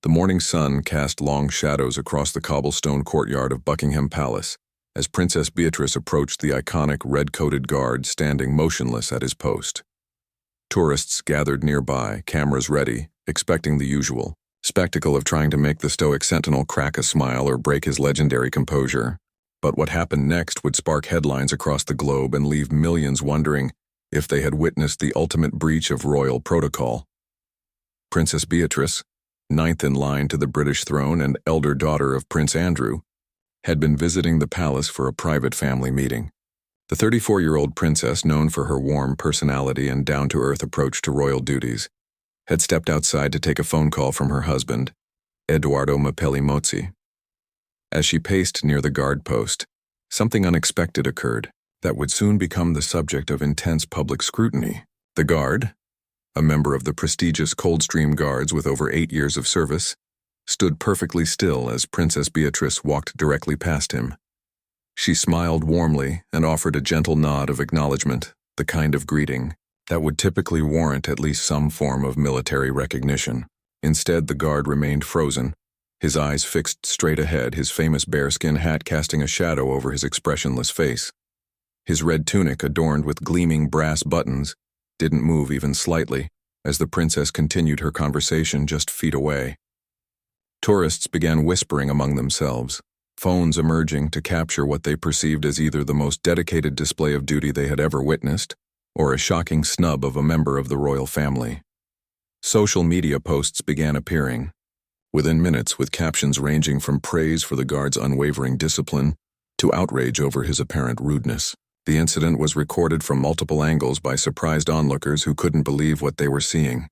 The morning sun cast long shadows across the cobblestone courtyard of Buckingham Palace as Princess Beatrice approached the iconic red-coated guard standing motionless at his post. Tourists gathered nearby, cameras ready, expecting the usual spectacle of trying to make the stoic sentinel crack a smile or break his legendary composure. But what happened next would spark headlines across the globe and leave millions wondering if they had witnessed the ultimate breach of royal protocol. Princess Beatrice, ninth in line to the British throne and elder daughter of Prince Andrew, had been visiting the palace for a private family meeting. The 34-year-old princess, known for her warm personality and down-to-earth approach to royal duties, had stepped outside to take a phone call from her husband, Edoardo Mozzi. As she paced near the guard post, something unexpected occurred that would soon become the subject of intense public scrutiny. The guard, a member of the prestigious Coldstream Guards with over 8 years of service, stood perfectly still as Princess Beatrice walked directly past him. She smiled warmly and offered a gentle nod of acknowledgement, the kind of greeting that would typically warrant at least some form of military recognition. Instead, the guard remained frozen, his eyes fixed straight ahead, his famous bearskin hat casting a shadow over his expressionless face. His red tunic, adorned with gleaming brass buttons, didn't move even slightly as the princess continued her conversation just feet away. Tourists began whispering among themselves, phones emerging to capture what they perceived as either the most dedicated display of duty they had ever witnessed or a shocking snub of a member of the royal family. Social media posts began appearing, within minutes, with captions ranging from praise for the guard's unwavering discipline to outrage over his apparent rudeness. The incident was recorded from multiple angles by surprised onlookers who couldn't believe what they were seeing.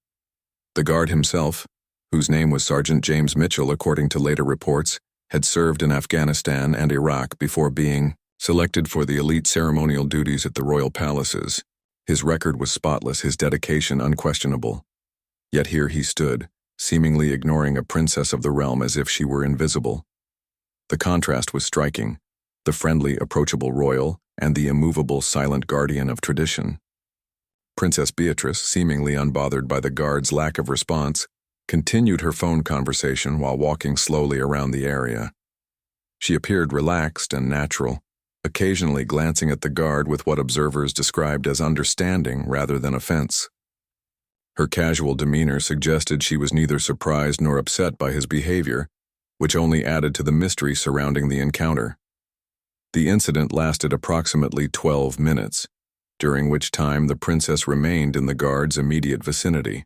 The guard himself, whose name was Sergeant James Mitchell according to later reports, had served in Afghanistan and Iraq before being selected for the elite ceremonial duties at the royal palaces. His record was spotless, his dedication unquestionable. Yet here he stood, seemingly ignoring a princess of the realm as if she were invisible. The contrast was striking, the friendly, approachable royal and the immovable, silent guardian of tradition. Princess Beatrice, seemingly unbothered by the guard's lack of response, continued her phone conversation while walking slowly around the area. She appeared relaxed and natural, occasionally glancing at the guard with what observers described as understanding rather than offense. Her casual demeanor suggested she was neither surprised nor upset by his behavior, which only added to the mystery surrounding the encounter. The incident lasted approximately 12 minutes, during which time the princess remained in the guard's immediate vicinity.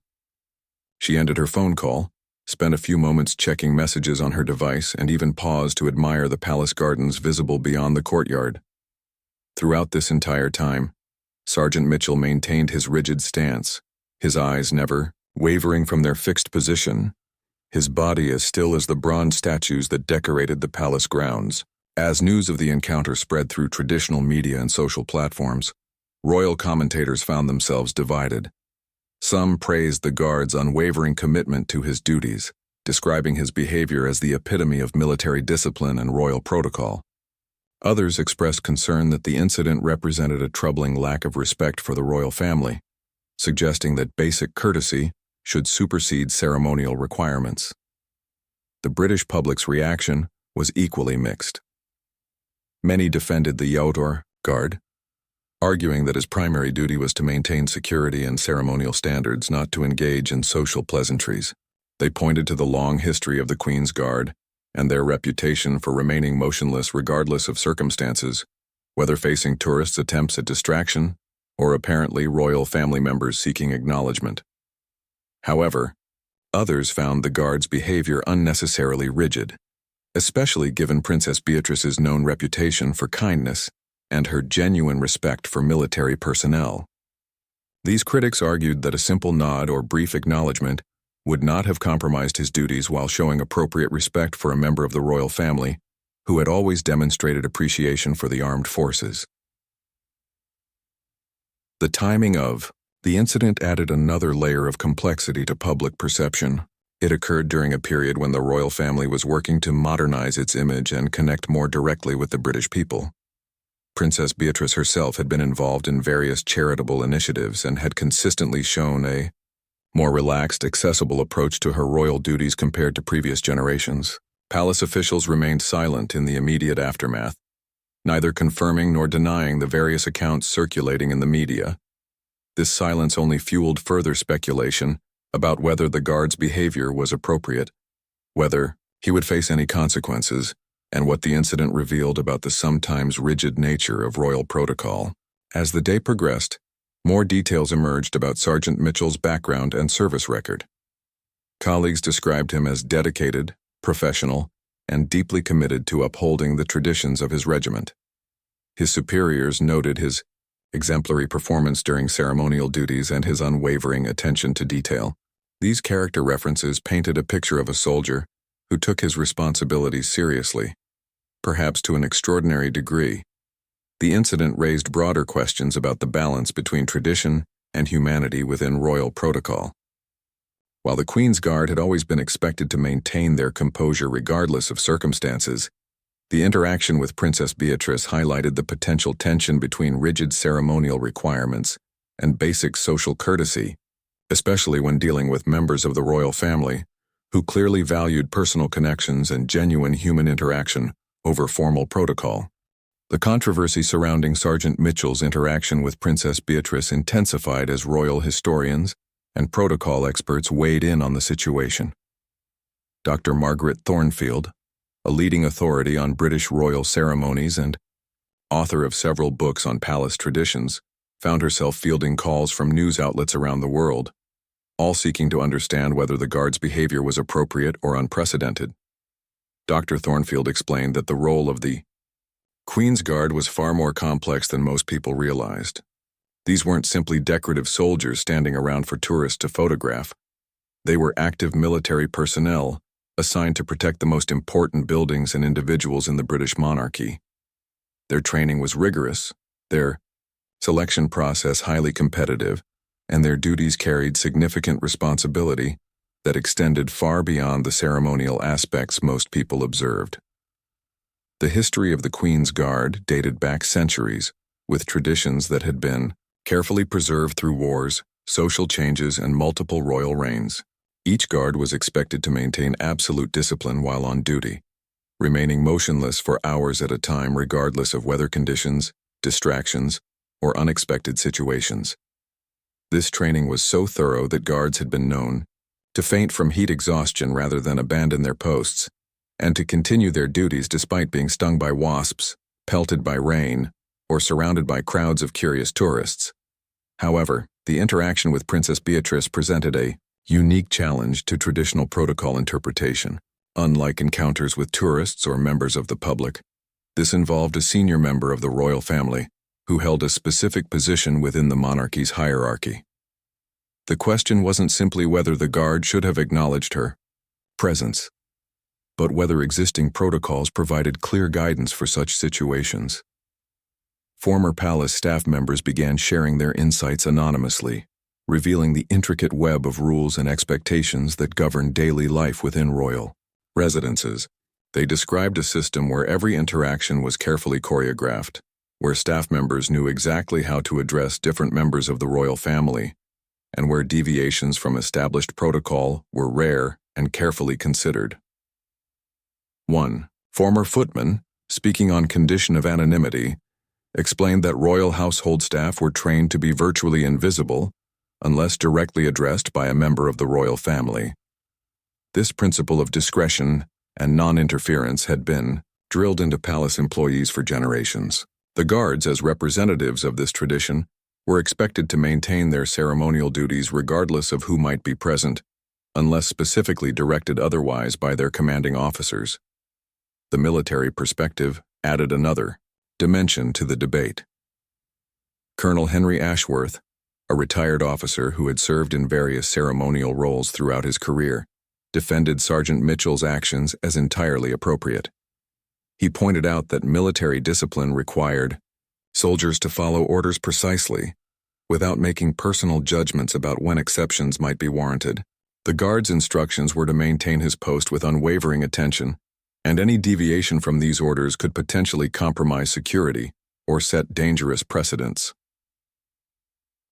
She ended her phone call, spent a few moments checking messages on her device, and even paused to admire the palace gardens visible beyond the courtyard. Throughout this entire time, Sergeant Mitchell maintained his rigid stance, his eyes never wavering from their fixed position, his body as still as the bronze statues that decorated the palace grounds. As news of the encounter spread through traditional media and social platforms, royal commentators found themselves divided. Some praised the guard's unwavering commitment to his duties, describing his behavior as the epitome of military discipline and royal protocol. Others expressed concern that the incident represented a troubling lack of respect for the royal family, suggesting that basic courtesy should supersede ceremonial requirements. The British public's reaction was equally mixed. Many defended the Yaotor guard, arguing that his primary duty was to maintain security and ceremonial standards, not to engage in social pleasantries. They pointed to the long history of the Queen's Guard and their reputation for remaining motionless regardless of circumstances, whether facing tourists' attempts at distraction or apparently royal family members seeking acknowledgement. However, others found the guard's behavior unnecessarily rigid, especially given Princess Beatrice's known reputation for kindness and her genuine respect for military personnel. These critics argued that a simple nod or brief acknowledgement would not have compromised his duties while showing appropriate respect for a member of the royal family who had always demonstrated appreciation for the armed forces. The timing of the incident added another layer of complexity to public perception. It occurred during a period when the royal family was working to modernize its image and connect more directly with the British people. Princess Beatrice herself had been involved in various charitable initiatives and had consistently shown a more relaxed, accessible approach to her royal duties compared to previous generations. Palace officials remained silent in the immediate aftermath, neither confirming nor denying the various accounts circulating in the media. This silence only fueled further speculation about whether the guard's behavior was appropriate, whether he would face any consequences, and what the incident revealed about the sometimes rigid nature of royal protocol. As the day progressed, more details emerged about Sergeant Mitchell's background and service record. Colleagues described him as dedicated, professional, and deeply committed to upholding the traditions of his regiment. His superiors noted his exemplary performance during ceremonial duties and his unwavering attention to detail. These character references painted a picture of a soldier who took his responsibilities seriously, perhaps to an extraordinary degree. The incident raised broader questions about the balance between tradition and humanity within royal protocol. While the Queen's Guard had always been expected to maintain their composure regardless of circumstances, the interaction with Princess Beatrice highlighted the potential tension between rigid ceremonial requirements and basic social courtesy, especially when dealing with members of the royal family, who clearly valued personal connections and genuine human interaction over formal protocol. The controversy surrounding Sergeant Mitchell's interaction with Princess Beatrice intensified as royal historians and protocol experts weighed in on the situation. Dr. Margaret Thornfield, a leading authority on British royal ceremonies and author of several books on palace traditions, found herself fielding calls from news outlets around the world, all seeking to understand whether the guard's behavior was appropriate or unprecedented. Dr. Thornfield explained that the role of the Queen's Guard was far more complex than most people realized. These weren't simply decorative soldiers standing around for tourists to photograph. They were active military personnel assigned to protect the most important buildings and individuals in the British monarchy. Their training was rigorous, their selection process highly competitive, and their duties carried significant responsibility that extended far beyond the ceremonial aspects most people observed. The history of the Queen's Guard dated back centuries, with traditions that had been carefully preserved through wars, social changes, and multiple royal reigns. Each guard was expected to maintain absolute discipline while on duty, remaining motionless for hours at a time regardless of weather conditions, distractions, or unexpected situations. This training was so thorough that guards had been known to faint from heat exhaustion rather than abandon their posts, and to continue their duties despite being stung by wasps, pelted by rain, or surrounded by crowds of curious tourists. However, the interaction with Princess Beatrice presented a unique challenge to traditional protocol interpretation. Unlike encounters with tourists or members of the public, this involved a senior member of the royal family who held a specific position within the monarchy's hierarchy. The question wasn't simply whether the guard should have acknowledged her presence, but whether existing protocols provided clear guidance for such situations. Former palace staff members began sharing their insights anonymously, revealing the intricate web of rules and expectations that govern daily life within royal residences. They described a system where every interaction was carefully choreographed, where staff members knew exactly how to address different members of the royal family, and where deviations from established protocol were rare and carefully considered. 1. Former footman, speaking on condition of anonymity, explained that royal household staff were trained to be virtually invisible unless directly addressed by a member of the royal family. This principle of discretion and non-interference had been drilled into palace employees for generations. The guards, as representatives of this tradition, were expected to maintain their ceremonial duties regardless of who might be present, unless specifically directed otherwise by their commanding officers. The military perspective added another dimension to the debate. Colonel Henry Ashworth, a retired officer who had served in various ceremonial roles throughout his career, defended Sergeant Mitchell's actions as entirely appropriate. He pointed out that military discipline required soldiers to follow orders precisely, without making personal judgments about when exceptions might be warranted. The guard's instructions were to maintain his post with unwavering attention, and any deviation from these orders could potentially compromise security or set dangerous precedents.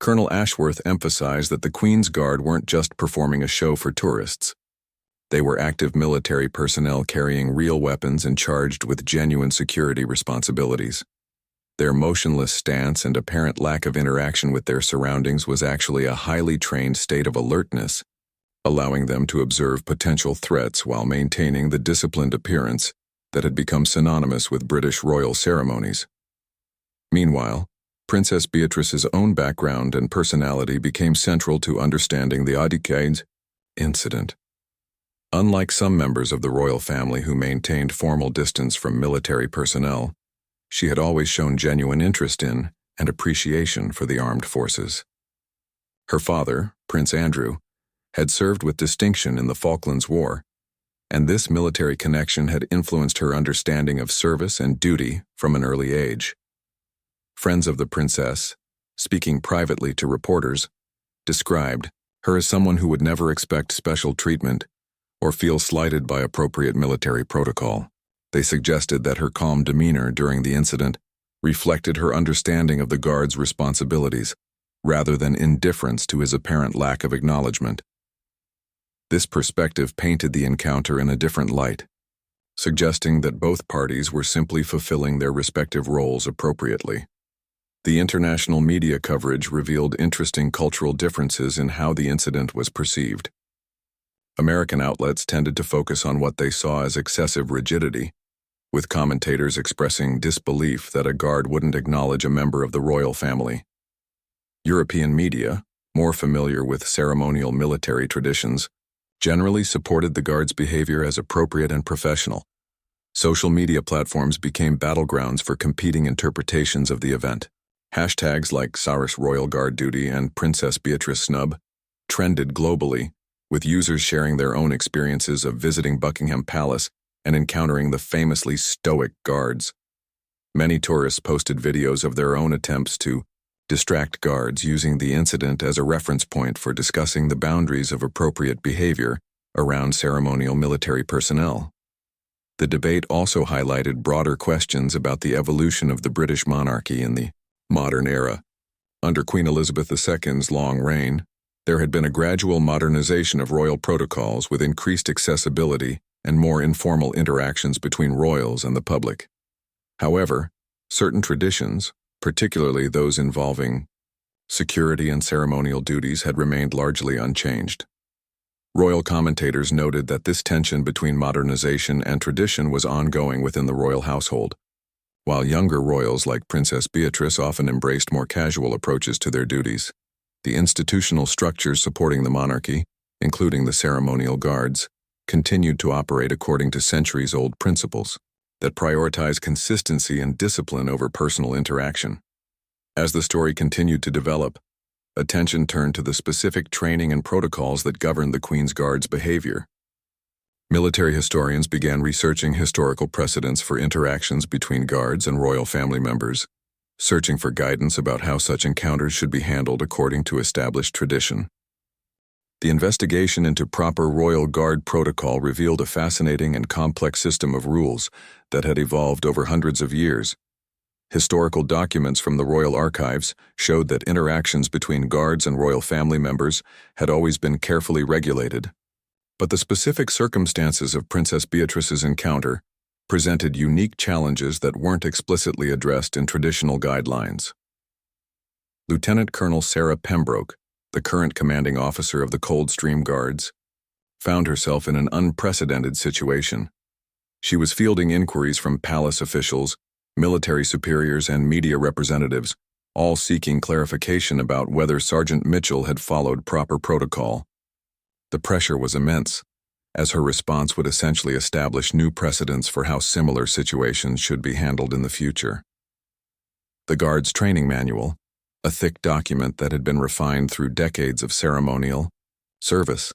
Colonel Ashworth emphasized that the Queen's Guard weren't just performing a show for tourists. They were active military personnel carrying real weapons and charged with genuine security responsibilities. Their motionless stance and apparent lack of interaction with their surroundings was actually a highly trained state of alertness, allowing them to observe potential threats while maintaining the disciplined appearance that had become synonymous with British royal ceremonies. Meanwhile, Princess Beatrice's own background and personality became central to understanding the Audicades incident. Unlike some members of the royal family who maintained formal distance from military personnel, she had always shown genuine interest in and appreciation for the armed forces. Her father, Prince Andrew, had served with distinction in the Falklands War, and this military connection had influenced her understanding of service and duty from an early age. Friends of the princess, speaking privately to reporters, described her as someone who would never expect special treatment or feel slighted by appropriate military protocol. They suggested that her calm demeanor during the incident reflected her understanding of the guard's responsibilities, rather than indifference to his apparent lack of acknowledgement. This perspective painted the encounter in a different light, suggesting that both parties were simply fulfilling their respective roles appropriately. The international media coverage revealed interesting cultural differences in how the incident was perceived. American outlets tended to focus on what they saw as excessive rigidity, with commentators expressing disbelief that a guard wouldn't acknowledge a member of the royal family. European media, more familiar with ceremonial military traditions, generally supported the guard's behavior as appropriate and professional. Social media platforms became battlegrounds for competing interpretations of the event. Hashtags like Cyrus Royal Guard Duty and Princess Beatrice Snub trended globally, with users sharing their own experiences of visiting Buckingham Palace and encountering the famously stoic guards. Many tourists posted videos of their own attempts to distract guards, using the incident as a reference point for discussing the boundaries of appropriate behavior around ceremonial military personnel. The debate also highlighted broader questions about the evolution of the British monarchy in the modern era. Under Queen Elizabeth II's long reign, there had been a gradual modernization of royal protocols with increased accessibility and more informal interactions between royals and the public. However, certain traditions, particularly those involving security and ceremonial duties, had remained largely unchanged. Royal commentators noted that this tension between modernization and tradition was ongoing within the royal household, while younger royals like Princess Beatrice often embraced more casual approaches to their duties. The institutional structures supporting the monarchy, including the ceremonial guards, continued to operate according to centuries-old principles that prioritize consistency and discipline over personal interaction. As the story continued to develop, attention turned to the specific training and protocols that governed the Queen's Guard's behavior. Military historians began researching historical precedents for interactions between guards and royal family members, searching for guidance about how such encounters should be handled according to established tradition. The investigation into proper royal guard protocol revealed a fascinating and complex system of rules that had evolved over hundreds of years. Historical documents from the royal archives showed that interactions between guards and royal family members had always been carefully regulated. But the specific circumstances of Princess Beatrice's encounter presented unique challenges that weren't explicitly addressed in traditional guidelines. Lieutenant Colonel Sarah Pembroke, the current commanding officer of the Coldstream Guards, found herself in an unprecedented situation. She was fielding inquiries from palace officials, military superiors, and media representatives, all seeking clarification about whether Sergeant Mitchell had followed proper protocol. The pressure was immense, as her response would essentially establish new precedents for how similar situations should be handled in the future. The Guard's Training Manual, a thick document that had been refined through decades of ceremonial service,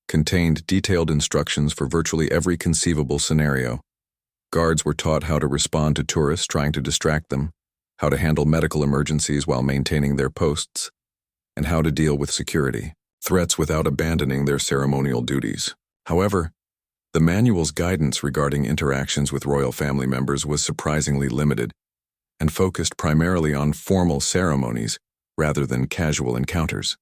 contained detailed instructions for virtually every conceivable scenario. Guards were taught how to respond to tourists trying to distract them, how to handle medical emergencies while maintaining their posts, and how to deal with security threats without abandoning their ceremonial duties. However, the manual's guidance regarding interactions with royal family members was surprisingly limited and focused primarily on formal ceremonies rather than casual encounters.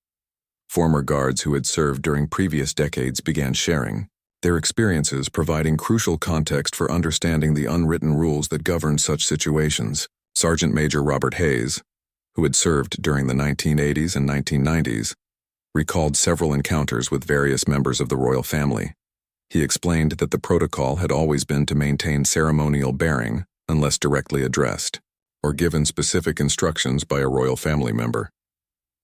Former guards who had served during previous decades began sharing their experiences, providing crucial context for understanding the unwritten rules that govern such situations. Sergeant Major Robert Hayes, who had served during the 1980s and 1990s, recalled several encounters with various members of the royal family. He explained that the protocol had always been to maintain ceremonial bearing unless directly addressed or given specific instructions by a royal family member.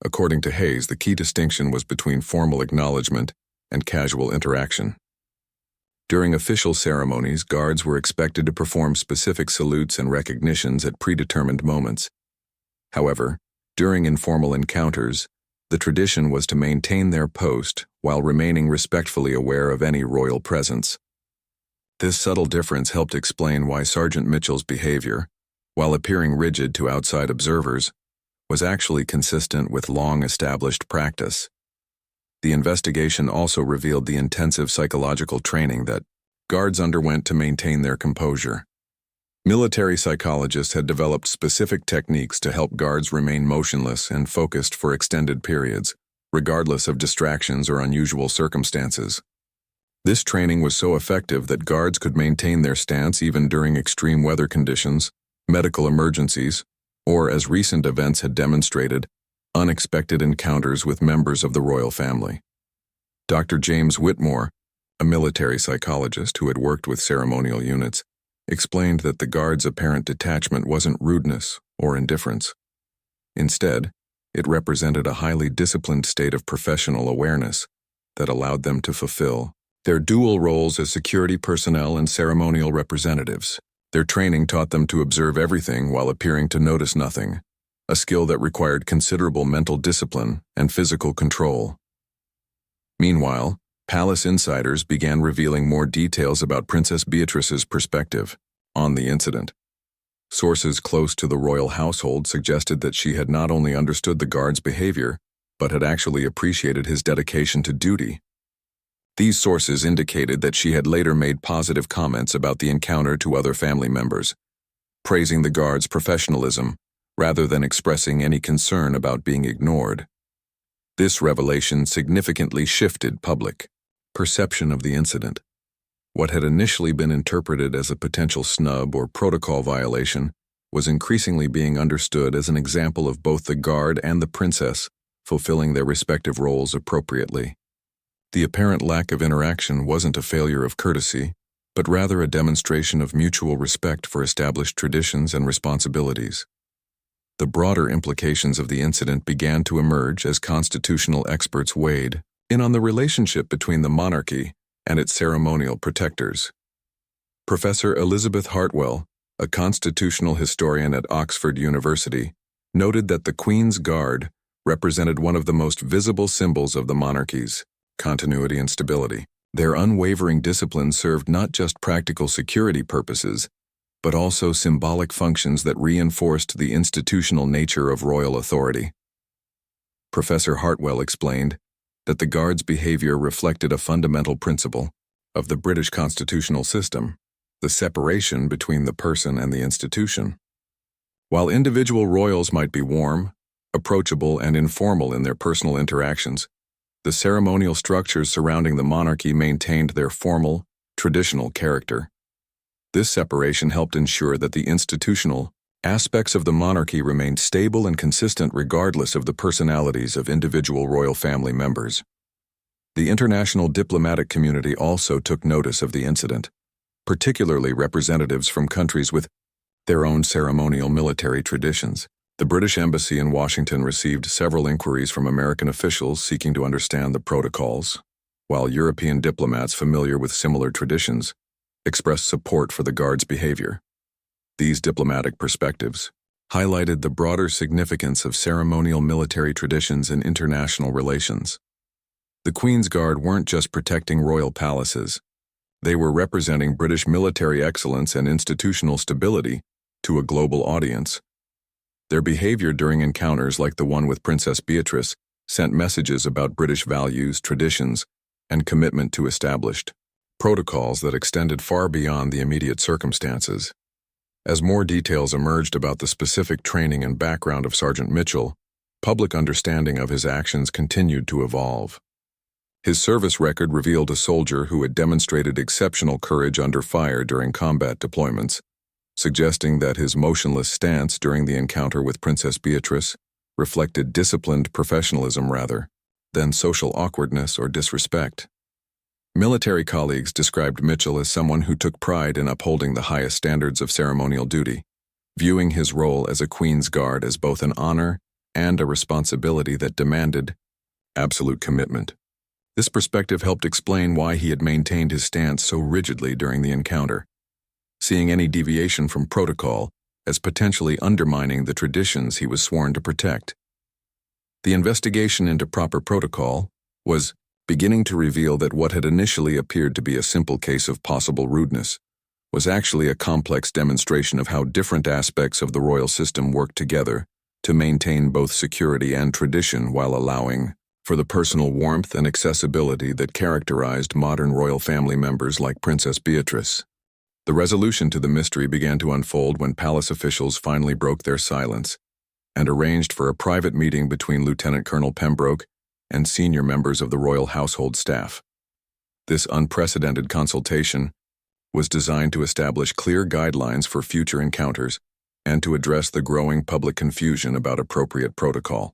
According to Hayes, the key distinction was between formal acknowledgement and casual interaction. During official ceremonies, guards were expected to perform specific salutes and recognitions at predetermined moments. However, during informal encounters, the tradition was to maintain their post while remaining respectfully aware of any royal presence. This subtle difference helped explain why Sergeant Mitchell's behavior, while appearing rigid to outside observers, was actually consistent with long-established practice. The investigation also revealed the intensive psychological training that guards underwent to maintain their composure. Military psychologists had developed specific techniques to help guards remain motionless and focused for extended periods, regardless of distractions or unusual circumstances. This training was so effective that guards could maintain their stance even during extreme weather conditions, medical emergencies, or, as recent events had demonstrated, unexpected encounters with members of the royal family. Dr. James Whitmore, a military psychologist who had worked with ceremonial units, explained that the guards' apparent detachment wasn't rudeness or indifference. Instead, it represented a highly disciplined state of professional awareness that allowed them to fulfill their dual roles as security personnel and ceremonial representatives. Their training taught them to observe everything while appearing to notice nothing, a skill that required considerable mental discipline and physical control. Meanwhile, palace insiders began revealing more details about Princess Beatrice's perspective on the incident. Sources close to the royal household suggested that she had not only understood the guard's behavior, but had actually appreciated his dedication to duty. These sources indicated that she had later made positive comments about the encounter to other family members, praising the guard's professionalism rather than expressing any concern about being ignored. This revelation significantly shifted public perception of the incident. What had initially been interpreted as a potential snub or protocol violation was increasingly being understood as an example of both the guard and the princess fulfilling their respective roles appropriately. The apparent lack of interaction wasn't a failure of courtesy, but rather a demonstration of mutual respect for established traditions and responsibilities. The broader implications of the incident began to emerge as constitutional experts weighed in on the relationship between the monarchy and its ceremonial protectors. Professor Elizabeth Hartwell, a constitutional historian at Oxford University, noted that the Queen's Guard represented one of the most visible symbols of the monarchy's continuity and stability. Their unwavering discipline served not just practical security purposes, but also symbolic functions that reinforced the institutional nature of royal authority. Professor Hartwell explained that the Guard's behavior reflected a fundamental principle of the British constitutional system, the separation between the person and the institution. While individual royals might be warm, approachable, and informal in their personal interactions, the ceremonial structures surrounding the monarchy maintained their formal, traditional character. This separation helped ensure that the institutional aspects of the monarchy remained stable and consistent regardless of the personalities of individual royal family members. The international diplomatic community also took notice of the incident, particularly representatives from countries with their own ceremonial military traditions. The British Embassy in Washington received several inquiries from American officials seeking to understand the protocols, while European diplomats familiar with similar traditions expressed support for the Guard's behavior. These diplomatic perspectives highlighted the broader significance of ceremonial military traditions in international relations. The Queen's Guard weren't just protecting royal palaces. They were representing British military excellence and institutional stability to a global audience. Their behavior during encounters like the one with Princess Beatrice sent messages about British values, traditions, and commitment to established protocols that extended far beyond the immediate circumstances. As more details emerged about the specific training and background of Sergeant Mitchell, public understanding of his actions continued to evolve. His service record revealed a soldier who had demonstrated exceptional courage under fire during combat deployments, suggesting that his motionless stance during the encounter with Princess Beatrice reflected disciplined professionalism rather than social awkwardness or disrespect. Military colleagues described Mitchell as someone who took pride in upholding the highest standards of ceremonial duty, viewing his role as a Queen's Guard as both an honor and a responsibility that demanded absolute commitment. This perspective helped explain why he had maintained his stance so rigidly during the encounter, seeing any deviation from protocol as potentially undermining the traditions he was sworn to protect. The investigation into proper protocol was beginning to reveal that what had initially appeared to be a simple case of possible rudeness was actually a complex demonstration of how different aspects of the royal system work together to maintain both security and tradition while allowing for the personal warmth and accessibility that characterized modern royal family members like Princess Beatrice. The resolution to the mystery began to unfold when palace officials finally broke their silence and arranged for a private meeting between Lieutenant Colonel Pembroke and senior members of the royal household staff. This unprecedented consultation was designed to establish clear guidelines for future encounters and to address the growing public confusion about appropriate protocol.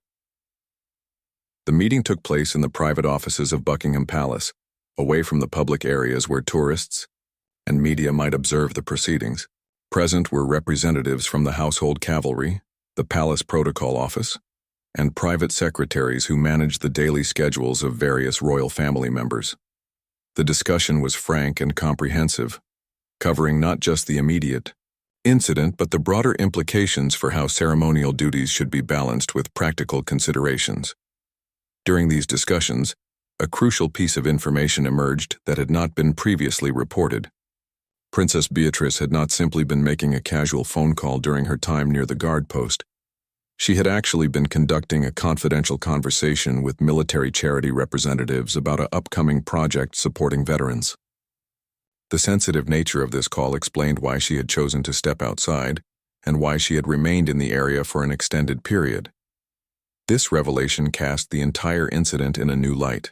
The meeting took place in the private offices of Buckingham Palace, away from the public areas where tourists and media might observe the proceedings. Present were representatives from the household cavalry, the palace protocol office, and private secretaries who managed the daily schedules of various royal family members. The discussion was frank and comprehensive, covering not just the immediate incident but the broader implications for how ceremonial duties should be balanced with practical considerations. During these discussions, a crucial piece of information emerged that had not been previously reported. Princess Beatrice had not simply been making a casual phone call during her time near the guard post. She had actually been conducting a confidential conversation with military charity representatives about an upcoming project supporting veterans. The sensitive nature of this call explained why she had chosen to step outside and why she had remained in the area for an extended period. This revelation cast the entire incident in a new light.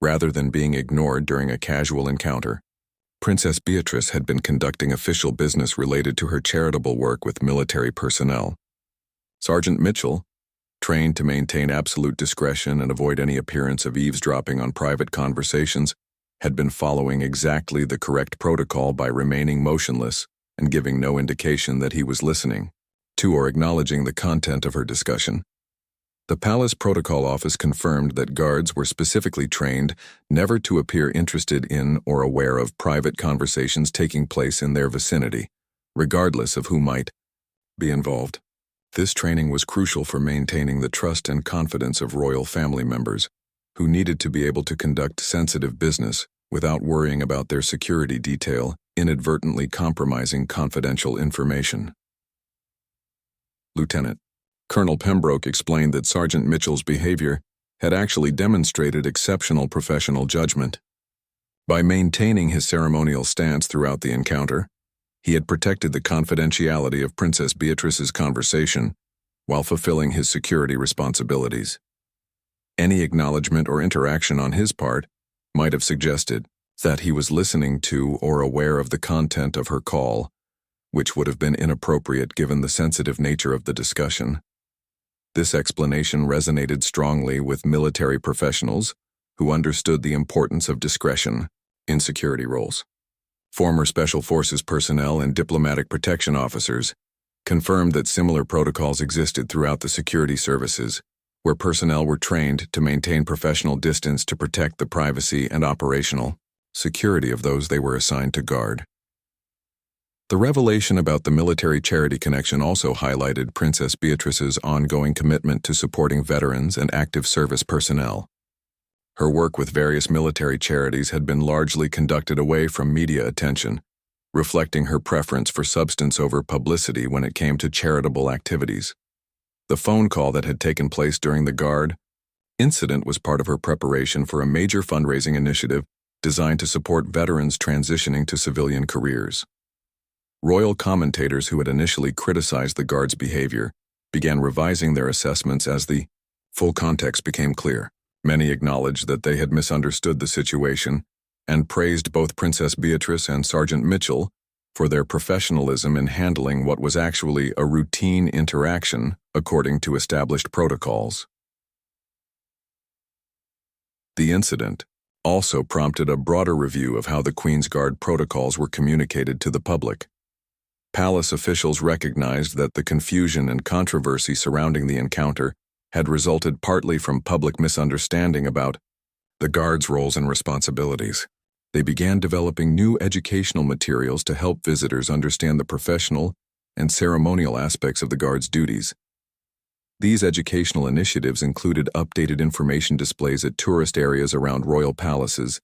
Rather than being ignored during a casual encounter, Princess Beatrice had been conducting official business related to her charitable work with military personnel. Sergeant Mitchell, trained to maintain absolute discretion and avoid any appearance of eavesdropping on private conversations, had been following exactly the correct protocol by remaining motionless and giving no indication that he was listening to or acknowledging the content of her discussion. The Palace Protocol Office confirmed that guards were specifically trained never to appear interested in or aware of private conversations taking place in their vicinity, regardless of who might be involved. This training was crucial for maintaining the trust and confidence of royal family members, who needed to be able to conduct sensitive business without worrying about their security detail inadvertently compromising confidential information. Lieutenant Colonel Pembroke explained that Sergeant Mitchell's behavior had actually demonstrated exceptional professional judgment. By maintaining his ceremonial stance throughout the encounter, he had protected the confidentiality of Princess Beatrice's conversation while fulfilling his security responsibilities. Any acknowledgement or interaction on his part might have suggested that he was listening to or aware of the content of her call, which would have been inappropriate given the sensitive nature of the discussion. This explanation resonated strongly with military professionals who understood the importance of discretion in security roles. Former Special Forces personnel and diplomatic protection officers confirmed that similar protocols existed throughout the security services, where personnel were trained to maintain professional distance to protect the privacy and operational security of those they were assigned to guard. The revelation about the military charity connection also highlighted Princess Beatrice's ongoing commitment to supporting veterans and active service personnel. Her work with various military charities had been largely conducted away from media attention, reflecting her preference for substance over publicity when it came to charitable activities. The phone call that had taken place during the guard incident was part of her preparation for a major fundraising initiative designed to support veterans transitioning to civilian careers. Royal commentators who had initially criticized the guard's behavior began revising their assessments as the full context became clear. Many acknowledged that they had misunderstood the situation and praised both Princess Beatrice and Sergeant Mitchell for their professionalism in handling what was actually a routine interaction according to established protocols. The incident also prompted a broader review of how the Queen's Guard protocols were communicated to the public. Palace officials recognized that the confusion and controversy surrounding the encounter had resulted partly from public misunderstanding about the Guard's roles and responsibilities. They began developing new educational materials to help visitors understand the professional and ceremonial aspects of the Guard's duties. These educational initiatives included updated information displays at tourist areas around royal palaces,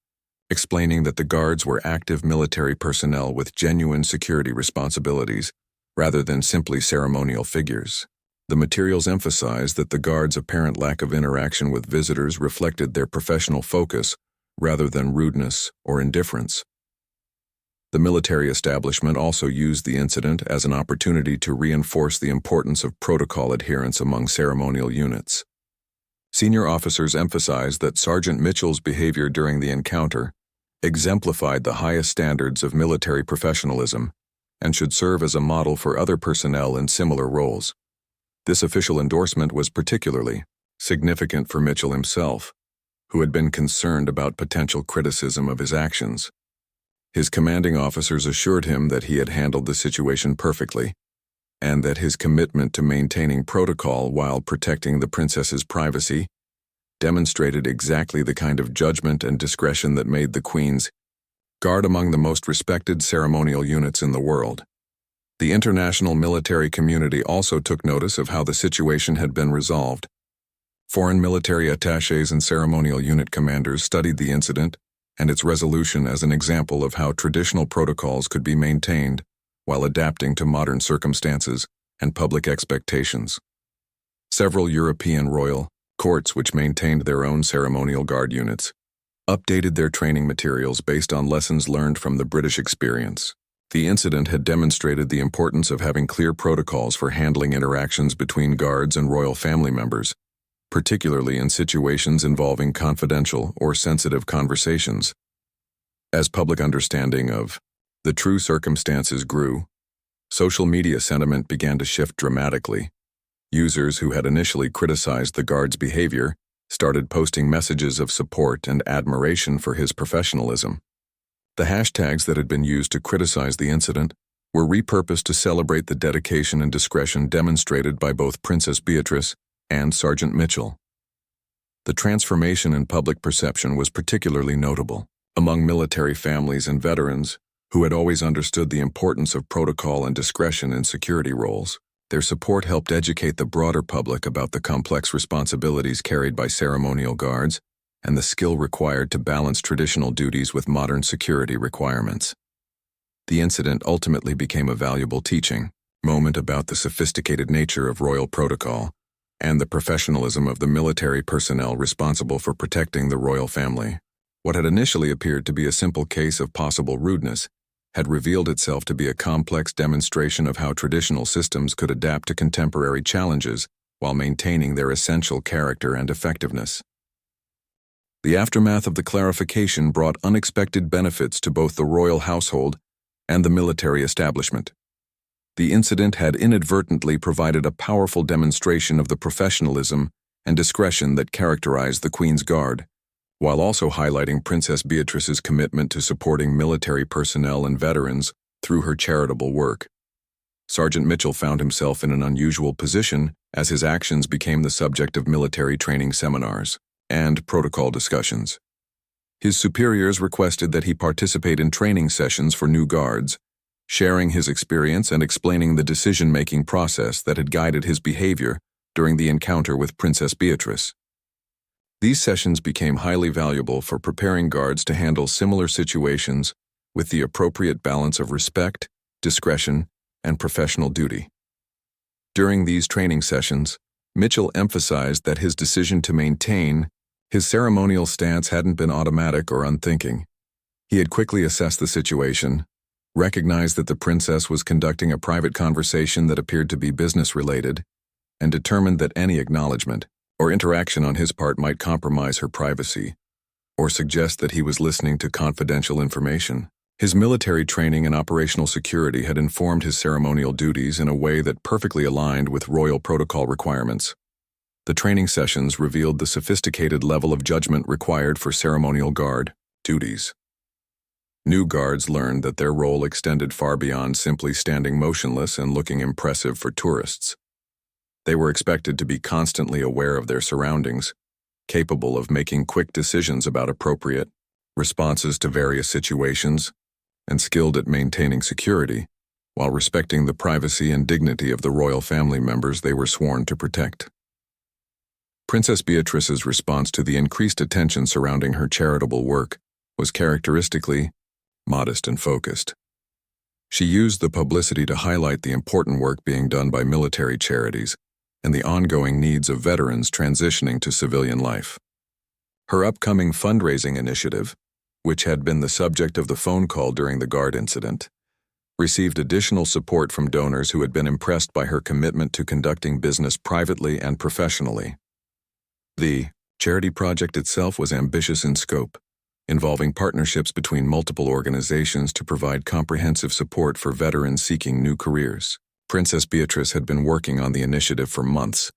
explaining that the Guards were active military personnel with genuine security responsibilities, rather than simply ceremonial figures. The materials emphasized that the Guards' apparent lack of interaction with visitors reflected their professional focus rather than rudeness or indifference. The military establishment also used the incident as an opportunity to reinforce the importance of protocol adherence among ceremonial units. Senior officers emphasized that Sergeant Mitchell's behavior during the encounter exemplified the highest standards of military professionalism and should serve as a model for other personnel in similar roles. This official endorsement was particularly significant for Mitchell himself, who had been concerned about potential criticism of his actions. His commanding officers assured him that he had handled the situation perfectly, and that his commitment to maintaining protocol while protecting the princess's privacy demonstrated exactly the kind of judgment and discretion that made the Queen's Guard among the most respected ceremonial units in the world. The international military community also took notice of how the situation had been resolved. Foreign military attachés and ceremonial unit commanders studied the incident and its resolution as an example of how traditional protocols could be maintained while adapting to modern circumstances and public expectations. Several European royal courts, which maintained their own ceremonial guard units, updated their training materials based on lessons learned from the British experience. The incident had demonstrated the importance of having clear protocols for handling interactions between guards and royal family members, particularly in situations involving confidential or sensitive conversations. As public understanding of the true circumstances grew, social media sentiment began to shift dramatically. Users who had initially criticized the Guard's behavior started posting messages of support and admiration for his professionalism. The hashtags that had been used to criticize the incident were repurposed to celebrate the dedication and discretion demonstrated by both Princess Beatrice and Sergeant Mitchell. The transformation in public perception was particularly notable among military families and veterans who had always understood the importance of protocol and discretion in security roles. Their support helped educate the broader public about the complex responsibilities carried by ceremonial guards and the skill required to balance traditional duties with modern security requirements. The incident ultimately became a valuable teaching moment about the sophisticated nature of royal protocol and the professionalism of the military personnel responsible for protecting the royal family. What had initially appeared to be a simple case of possible rudeness had revealed itself to be a complex demonstration of how traditional systems could adapt to contemporary challenges while maintaining their essential character and effectiveness. The aftermath of the clarification brought unexpected benefits to both the royal household and the military establishment. The incident had inadvertently provided a powerful demonstration of the professionalism and discretion that characterized the Queen's Guard, while also highlighting Princess Beatrice's commitment to supporting military personnel and veterans through her charitable work. Sergeant Mitchell found himself in an unusual position as his actions became the subject of military training seminars and protocol discussions. His superiors requested that he participate in training sessions for new guards, sharing his experience and explaining the decision-making process that had guided his behavior during the encounter with Princess Beatrice. These sessions became highly valuable for preparing guards to handle similar situations with the appropriate balance of respect, discretion, and professional duty. During these training sessions, Mitchell emphasized that his decision to maintain his ceremonial stance hadn't been automatic or unthinking. He had quickly assessed the situation, recognized that the princess was conducting a private conversation that appeared to be business-related, and determined that any acknowledgement or interaction on his part might compromise her privacy or suggest that he was listening to confidential information. His military training and operational security had informed his ceremonial duties in a way that perfectly aligned with royal protocol requirements. The training sessions revealed the sophisticated level of judgment required for ceremonial guard duties. New guards learned that their role extended far beyond simply standing motionless and looking impressive for tourists. They were expected to be constantly aware of their surroundings, capable of making quick decisions about appropriate responses to various situations, and skilled at maintaining security, while respecting the privacy and dignity of the royal family members they were sworn to protect. Princess Beatrice's response to the increased attention surrounding her charitable work was characteristically modest and focused. She used the publicity to highlight the important work being done by military charities and the ongoing needs of veterans transitioning to civilian life. Her upcoming fundraising initiative, which had been the subject of the phone call during the guard incident, received additional support from donors who had been impressed by her commitment to conducting business privately and professionally. The charity project itself was ambitious in scope, involving partnerships between multiple organizations to provide comprehensive support for veterans seeking new careers. Princess Beatrice had been working on the initiative for months,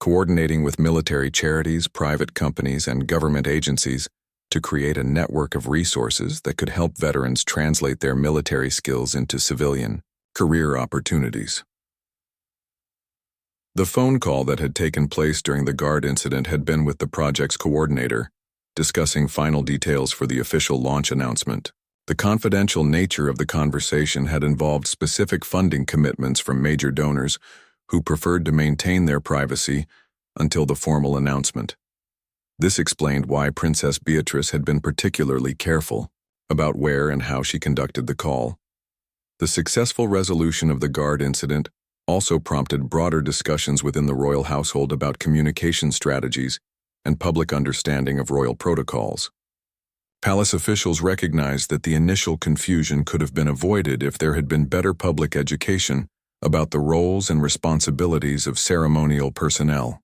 coordinating with military charities, private companies, and government agencies to create a network of resources that could help veterans translate their military skills into civilian career opportunities. The phone call that had taken place during the guard incident had been with the project's coordinator, discussing final details for the official launch announcement. The confidential nature of the conversation had involved specific funding commitments from major donors who preferred to maintain their privacy until the formal announcement. This explained why Princess Beatrice had been particularly careful about where and how she conducted the call. The successful resolution of the guard incident also prompted broader discussions within the royal household about communication strategies and public understanding of royal protocols. Palace officials recognized that the initial confusion could have been avoided if there had been better public education about the roles and responsibilities of ceremonial personnel.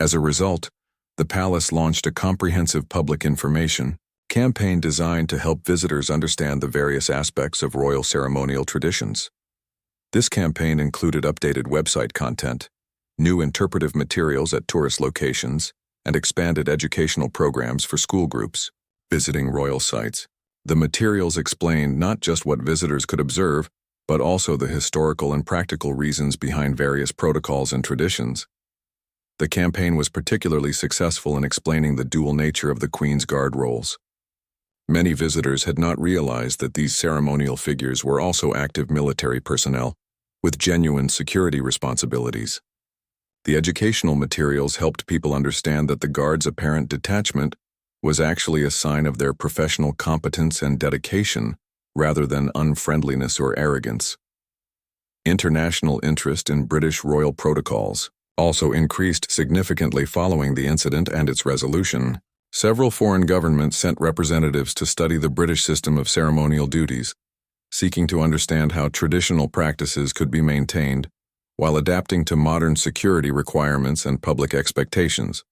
As a result, the palace launched a comprehensive public information campaign designed to help visitors understand the various aspects of royal ceremonial traditions. This campaign included updated website content, new interpretive materials at tourist locations, and expanded educational programs for school groups visiting royal sites. The materials explained not just what visitors could observe, but also the historical and practical reasons behind various protocols and traditions. The campaign was particularly successful in explaining the dual nature of the Queen's Guard roles. Many visitors had not realized that these ceremonial figures were also active military personnel with genuine security responsibilities. The educational materials helped people understand that the Guard's apparent detachment was actually a sign of their professional competence and dedication rather than unfriendliness or arrogance. International interest in British royal protocols also increased significantly following the incident and its resolution. Several foreign governments sent representatives to study the British system of ceremonial duties, seeking to understand how traditional practices could be maintained while adapting to modern security requirements and public expectations.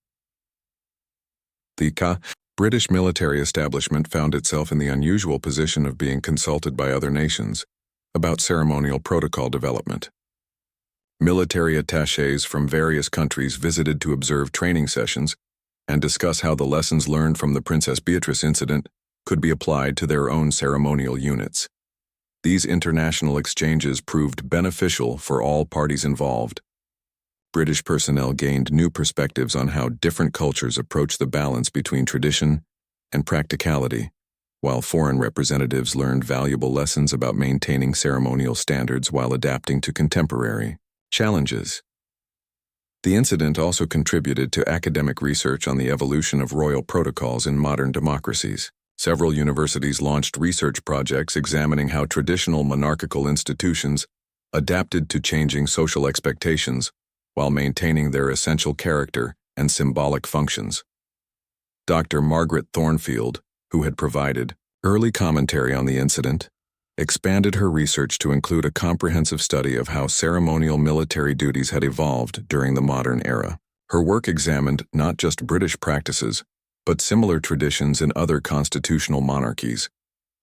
The British military establishment found itself in the unusual position of being consulted by other nations about ceremonial protocol development. Military attachés from various countries visited to observe training sessions and discuss how the lessons learned from the Princess Beatrice incident could be applied to their own ceremonial units. These international exchanges proved beneficial for all parties involved. British personnel gained new perspectives on how different cultures approach the balance between tradition and practicality, while foreign representatives learned valuable lessons about maintaining ceremonial standards while adapting to contemporary challenges. The incident also contributed to academic research on the evolution of royal protocols in modern democracies. Several universities launched research projects examining how traditional monarchical institutions adapted to changing social expectations while maintaining their essential character and symbolic functions. Dr. Margaret Thornfield, who had provided early commentary on the incident, expanded her research to include a comprehensive study of how ceremonial military duties had evolved during the modern era. Her work examined not just British practices, but similar traditions in other constitutional monarchies,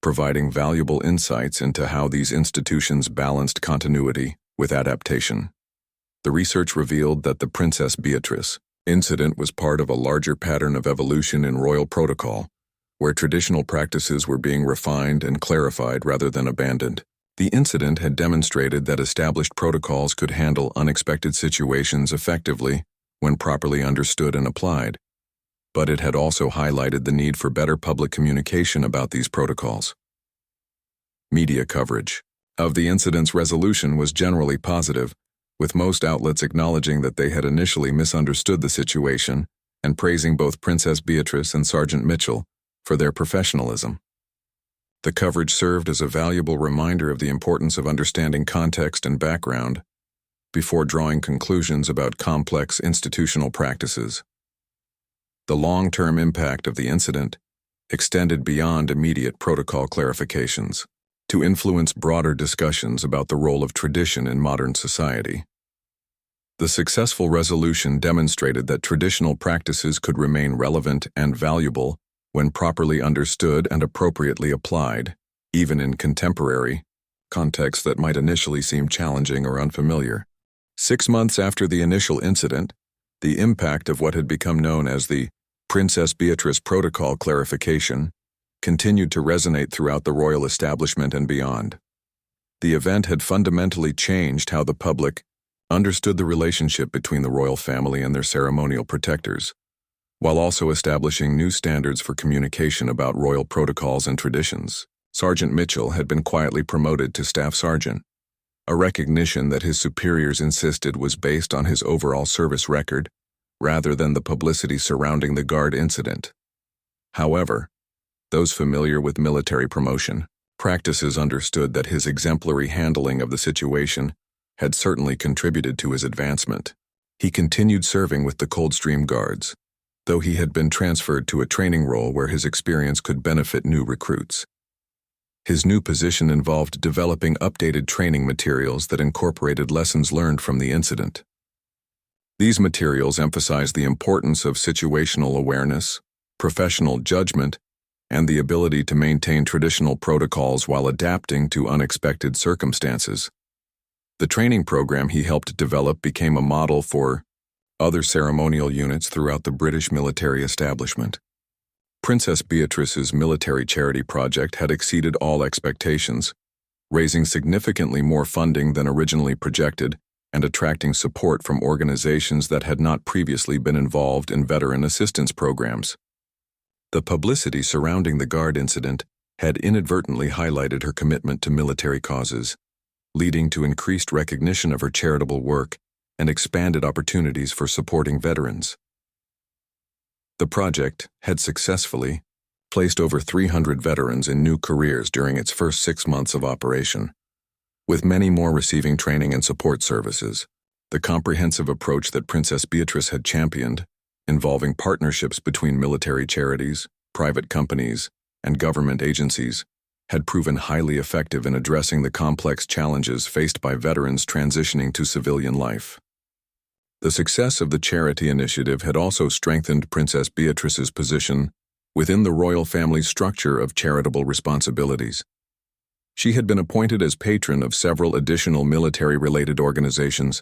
providing valuable insights into how these institutions balanced continuity with adaptation. The research revealed that the Princess Beatrice incident was part of a larger pattern of evolution in royal protocol, where traditional practices were being refined and clarified rather than abandoned. The incident had demonstrated that established protocols could handle unexpected situations effectively when properly understood and applied, but it had also highlighted the need for better public communication about these protocols. Media coverage of the incident's resolution was generally positive, with most outlets acknowledging that they had initially misunderstood the situation and praising both Princess Beatrice and Sergeant Mitchell for their professionalism. The coverage served as a valuable reminder of the importance of understanding context and background before drawing conclusions about complex institutional practices. The long-term impact of the incident extended beyond immediate protocol clarifications to influence broader discussions about the role of tradition in modern society. The successful resolution demonstrated that traditional practices could remain relevant and valuable when properly understood and appropriately applied, even in contemporary contexts that might initially seem challenging or unfamiliar. 6 months after the initial incident, the impact of what had become known as the Princess Beatrice Protocol clarification continued to resonate throughout the royal establishment and beyond. The event had fundamentally changed how the public understood the relationship between the royal family and their ceremonial protectors, while also establishing new standards for communication about royal protocols and traditions. Sergeant Mitchell had been quietly promoted to staff sergeant, a recognition that his superiors insisted was based on his overall service record rather than the publicity surrounding the guard incident. However, those familiar with military promotion practices understood that his exemplary handling of the situation had certainly contributed to his advancement. He continued serving with the Coldstream Guards, though he had been transferred to a training role where his experience could benefit new recruits. His new position involved developing updated training materials that incorporated lessons learned from the incident. These materials emphasized the importance of situational awareness, professional judgment, and the ability to maintain traditional protocols while adapting to unexpected circumstances. The training program he helped develop became a model for other ceremonial units throughout the British military establishment. Princess Beatrice's military charity project had exceeded all expectations, raising significantly more funding than originally projected and attracting support from organizations that had not previously been involved in veteran assistance programs. The publicity surrounding the Guard incident had inadvertently highlighted her commitment to military causes, leading to increased recognition of her charitable work and expanded opportunities for supporting veterans. The project had successfully placed over 300 veterans in new careers during its first 6 months of operation, with many more receiving training and support services. The comprehensive approach that Princess Beatrice had championed, involving partnerships between military charities, private companies, and government agencies, had proven highly effective in addressing the complex challenges faced by veterans transitioning to civilian life. The success of the charity initiative had also strengthened Princess Beatrice's position within the royal family's structure of charitable responsibilities. She had been appointed as patron of several additional military-related organizations,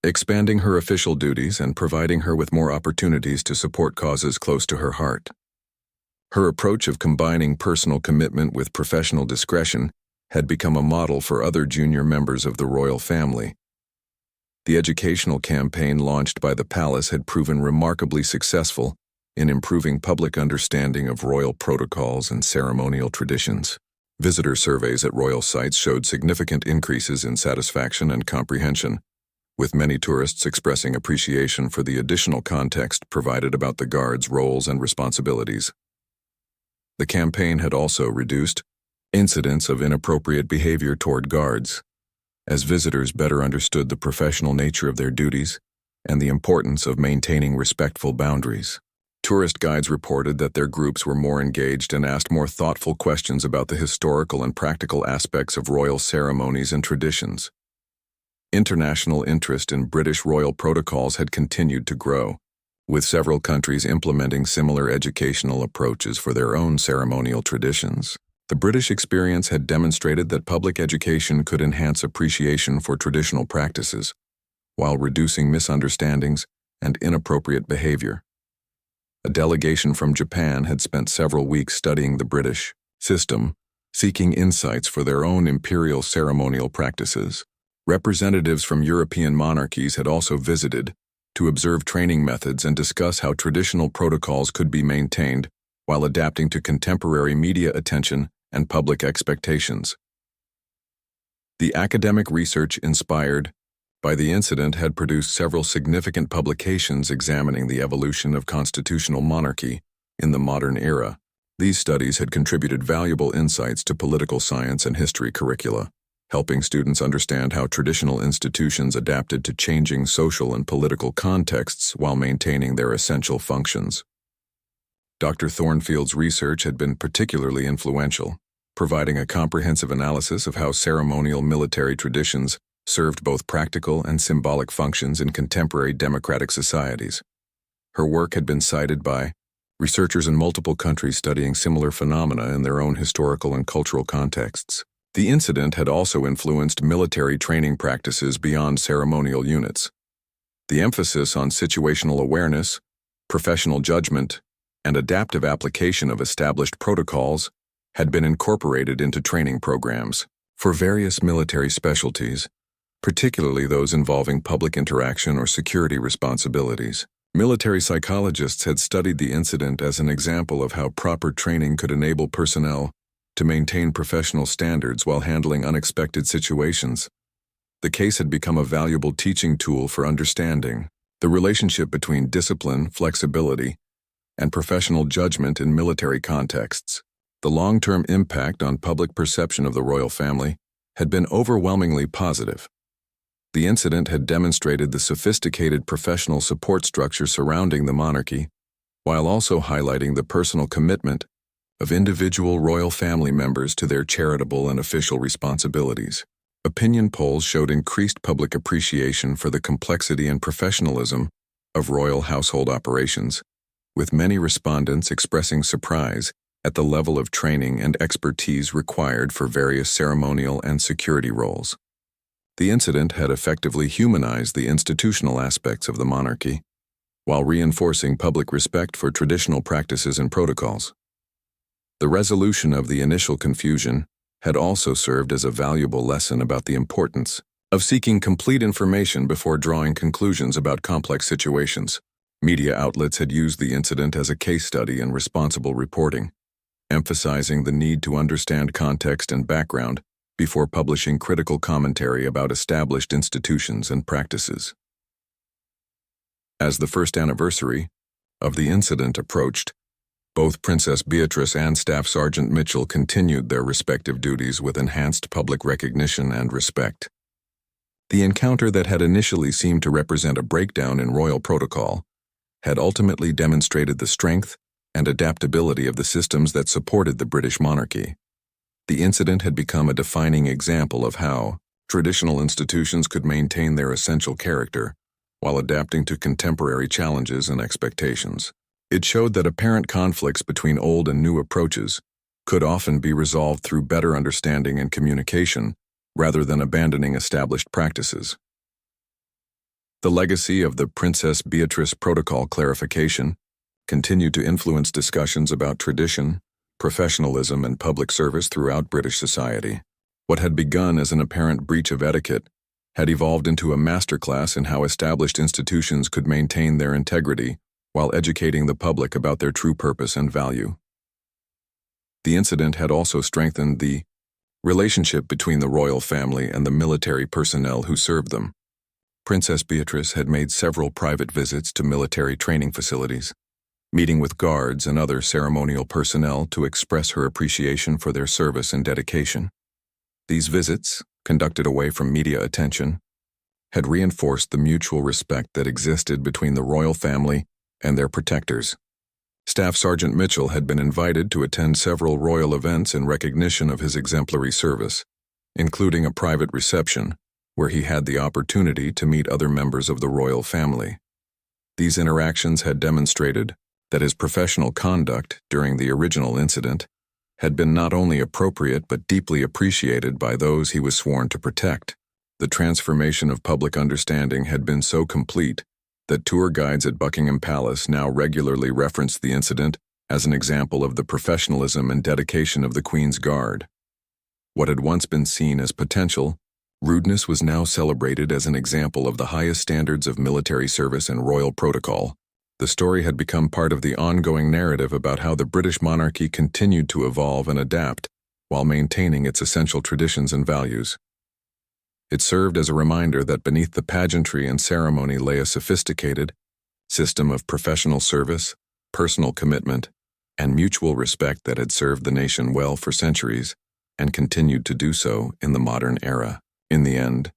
expanding her official duties and providing her with more opportunities to support causes close to her heart. Her approach of combining personal commitment with professional discretion had become a model for other junior members of the royal family. The educational campaign launched by the palace had proven remarkably successful in improving public understanding of royal protocols and ceremonial traditions. Visitor surveys at royal sites showed significant increases in satisfaction and comprehension, with many tourists expressing appreciation for the additional context provided about the Guards' roles and responsibilities. The campaign had also reduced incidents of inappropriate behavior toward Guards, as visitors better understood the professional nature of their duties and the importance of maintaining respectful boundaries. Tourist guides reported that their groups were more engaged and asked more thoughtful questions about the historical and practical aspects of royal ceremonies and traditions. International interest in British royal protocols had continued to grow, with several countries implementing similar educational approaches for their own ceremonial traditions. The British experience had demonstrated that public education could enhance appreciation for traditional practices, while reducing misunderstandings and inappropriate behavior. A delegation from Japan had spent several weeks studying the British system, seeking insights for their own imperial ceremonial practices. Representatives from European monarchies had also visited to observe training methods and discuss how traditional protocols could be maintained while adapting to contemporary media attention and public expectations. The academic research inspired by the incident had produced several significant publications examining the evolution of constitutional monarchy in the modern era. These studies had contributed valuable insights to political science and history curricula, helping students understand how traditional institutions adapted to changing social and political contexts while maintaining their essential functions. Dr. Thornfield's research had been particularly influential, providing a comprehensive analysis of how ceremonial military traditions served both practical and symbolic functions in contemporary democratic societies. Her work had been cited by researchers in multiple countries studying similar phenomena in their own historical and cultural contexts. The incident had also influenced military training practices beyond ceremonial units. The emphasis on situational awareness, professional judgment, and adaptive application of established protocols had been incorporated into training programs for various military specialties, particularly those involving public interaction or security responsibilities. Military psychologists had studied the incident as an example of how proper training could enable personnel to maintain professional standards while handling unexpected situations. The case had become a valuable teaching tool for understanding the relationship between discipline, flexibility, and professional judgment in military contexts. The long-term impact on public perception of the royal family had been overwhelmingly positive. The incident had demonstrated the sophisticated professional support structure surrounding the monarchy, while also highlighting the personal commitment of individual royal family members to their charitable and official responsibilities. Opinion polls showed increased public appreciation for the complexity and professionalism of royal household operations, with many respondents expressing surprise at the level of training and expertise required for various ceremonial and security roles. The incident had effectively humanized the institutional aspects of the monarchy, while reinforcing public respect for traditional practices and protocols. The resolution of the initial confusion had also served as a valuable lesson about the importance of seeking complete information before drawing conclusions about complex situations. Media outlets had used the incident as a case study in responsible reporting, emphasizing the need to understand context and background before publishing critical commentary about established institutions and practices. As the first anniversary of the incident approached, both Princess Beatrice and Staff Sergeant Mitchell continued their respective duties with enhanced public recognition and respect. The encounter that had initially seemed to represent a breakdown in royal protocol had ultimately demonstrated the strength and adaptability of the systems that supported the British monarchy. The incident had become a defining example of how traditional institutions could maintain their essential character while adapting to contemporary challenges and expectations. It showed that apparent conflicts between old and new approaches could often be resolved through better understanding and communication rather than abandoning established practices. The legacy of the Princess Beatrice Protocol clarification continued to influence discussions about tradition, professionalism, and public service throughout British society. What had begun as an apparent breach of etiquette had evolved into a masterclass in how established institutions could maintain their integrity while educating the public about their true purpose and value. The incident had also strengthened the relationship between the royal family and the military personnel who served them. Princess Beatrice had made several private visits to military training facilities, meeting with guards and other ceremonial personnel to express her appreciation for their service and dedication. These visits, conducted away from media attention, had reinforced the mutual respect that existed between the royal family and their protectors. Staff Sergeant Mitchell had been invited to attend several royal events in recognition of his exemplary service, including a private reception, where he had the opportunity to meet other members of the royal family. These interactions had demonstrated that his professional conduct during the original incident had been not only appropriate but deeply appreciated by those he was sworn to protect. The transformation of public understanding had been so complete that tour guides at Buckingham Palace now regularly referenced the incident as an example of the professionalism and dedication of the Queen's Guard. What had once been seen as potential rudeness was now celebrated as an example of the highest standards of military service and royal protocol. The story had become part of the ongoing narrative about how the British monarchy continued to evolve and adapt while maintaining its essential traditions and values. It served as a reminder that beneath the pageantry and ceremony lay a sophisticated system of professional service, personal commitment, and mutual respect that had served the nation well for centuries and continued to do so in the modern era. In the end,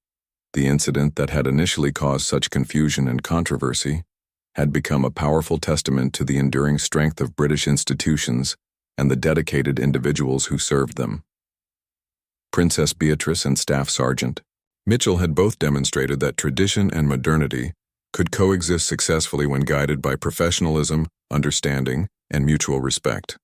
the incident that had initially caused such confusion and controversy had become a powerful testament to the enduring strength of British institutions and the dedicated individuals who served them. Princess Beatrice and Staff Sergeant Mitchell had both demonstrated that tradition and modernity could coexist successfully when guided by professionalism, understanding, and mutual respect.